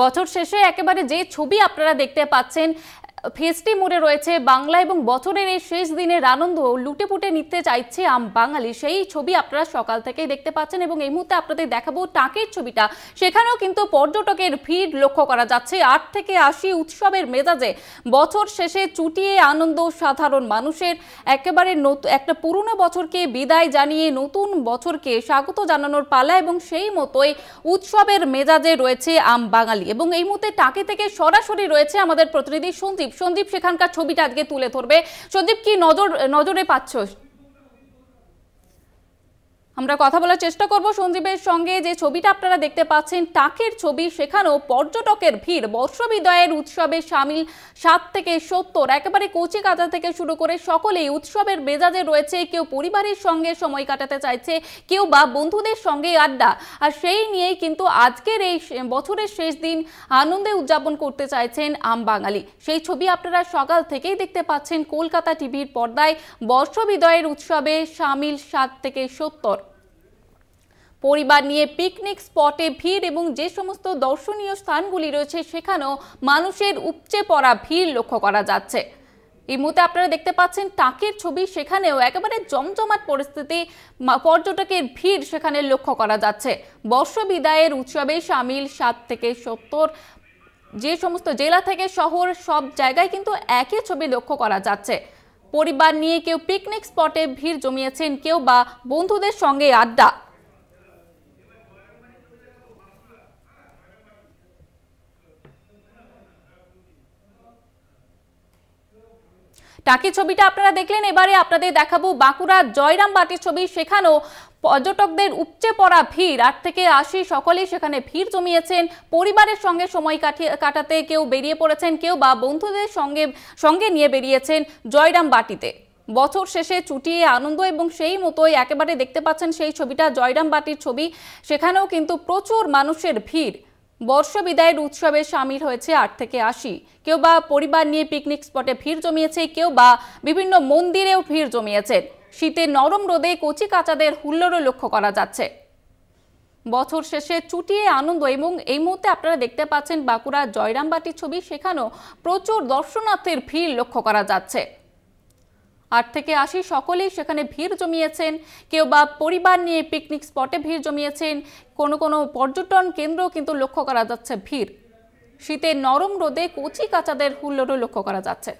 বছর শেষে একেবারে যে ছবি আপনারা দেখতে পাচ্ছেন ফেস্টি মোড়ে রয়েছে বাংলা এবং বছরের এই শেষ দিনের আনন্দ লুটেপুটে নিতে চাইছে আম বাঙালি, সেই ছবি আপনারা সকাল থেকেই দেখতে পাচ্ছেন এবং এই মুহূর্তে আপনাদের দেখাবো টাকের ছবিটা। সেখানেও কিন্তু পর্যটকের ভিড় লক্ষ্য করা যাচ্ছে। 8 থেকে 80 উৎসবের মেজাজে বছর শেষে চুটিয়ে আনন্দ সাধারণ মানুষের। একেবারে একটা পুরনো বছরকে বিদায় জানিয়ে নতুন বছরকে স্বাগত জানানোর পালা এবং সেই মতোই উৎসবের মেজাজে রয়েছে আম বাঙালি। এবং এই মুহূর্তে টাকে থেকে সরাসরি রয়েছে আমাদের প্রতিনিধি সঞ্জীব, সেখানকার ছবিটা আজকে তুলে ধরবে। সঞ্জীব, কি নজরে পাচ্ছ? আমরা কথা বলার চেষ্টা করব সঞ্জীবের সঙ্গে। যে ছবিটা আপনারা দেখতে পাচ্ছেন টাকের ছবি, সেখানেও পর্যটকের ভিড় বর্ষবিদায়ের উৎসবে সামিল 7 থেকে 70। একেবারে কচি কাঁচা থেকে শুরু করে সকলেই উৎসবের মেজাজে রয়েছে। কেউ পরিবারের সঙ্গে সময় কাটাতে চাইছে, কেউ বা বন্ধুদের সঙ্গে আড্ডা। আর সেই নিয়েই কিন্তু আজকের এই বছরের শেষ দিন আনন্দে উদযাপন করতে চাইছেন আম বাঙালি। সেই ছবি আপনারা সকাল থেকেই দেখতে পাচ্ছেন কলকাতা টিভির পর্দায়। বর্ষবিদায়ের উৎসবে সামিল 7 থেকে 70। পরিবার নিয়ে পিকনিক স্পটে ভিড় এবং যে সমস্ত দর্শনীয় স্থানগুলি রয়েছে সেখানেও মানুষের উপচে পড়া ভিড় লক্ষ্য করা যাচ্ছে। এই মুহূর্তে আপনারা দেখতে পাচ্ছেন টাকের ছবি, সেখানেও একেবারে জমজমাট পরিস্থিতি, পর্যটকের ভিড় সেখানে লক্ষ্য করা যাচ্ছে। বর্ষবিদায়ের উৎসবে সামিল 7 থেকে 70। যে সমস্ত জেলা থেকে শহর সব জায়গায় কিন্তু একই ছবি লক্ষ্য করা যাচ্ছে। পরিবার নিয়ে কেউ পিকনিক স্পটে ভিড় জমিয়েছেন, কেউ বা বন্ধুদের সঙ্গে আড্ডা। টাকি ছবিটা আপনারা দেখলেন। এবারে আপনাদের দেখাবো বাঁকুড়ার জয়রামবাটির ছবি। সেখানেও পর্যটকদের উপচে পড়া ভিড়, 8 থেকে 80 সকলেই সেখানে ভিড় জমিয়েছেন। পরিবারের সঙ্গে সময় কাটাতে কেউ বেরিয়ে পড়েছেন, কেউ বা বন্ধুদের সঙ্গে নিয়ে বেরিয়েছেন জয়রামবাটিতে। বছর শেষে চুটিয়ে আনন্দ এবং সেই মতোই একেবারে দেখতে পাচ্ছেন সেই ছবিটা জয়রামবাটির ছবি। সেখানেও কিন্তু প্রচুর মানুষের ভিড়। বর্ষবিদায়ের উৎসবে সামিল হয়েছে 8 থেকে 80। কেউ বা পরিবার নিয়ে পিকনিক স্পটে ভিড় জমিয়েছে, কেউ বা বিভিন্ন মন্দিরেও ভিড় জমিয়েছেন। শীতের নরম রোদে কচি কাচাদের হুল্লোড়ও লক্ষ্য করা যাচ্ছে। বছর শেষে চুটিয়ে আনন্দ এবং এই মুহূর্তে আপনারা দেখতে পাচ্ছেন বাঁকুড়া জয়রামবাটির ছবি। সেখানেও প্রচুর দর্শনার্থীর ভিড় লক্ষ্য করা যাচ্ছে। 8 থেকে 80 সকলেই সেখানে ভিড় জমিয়েছেন। কেউ বা পরিবার নিয়ে পিকনিক স্পটে ভিড় জমিয়েছেন। কোনো পর্যটন কেন্দ্র কিন্তু লক্ষ্য করা যাচ্ছে ভিড়। শীতের নরম রোদে কচি কাচাদের হুল্লোড়ও লক্ষ্য করা যাচ্ছে।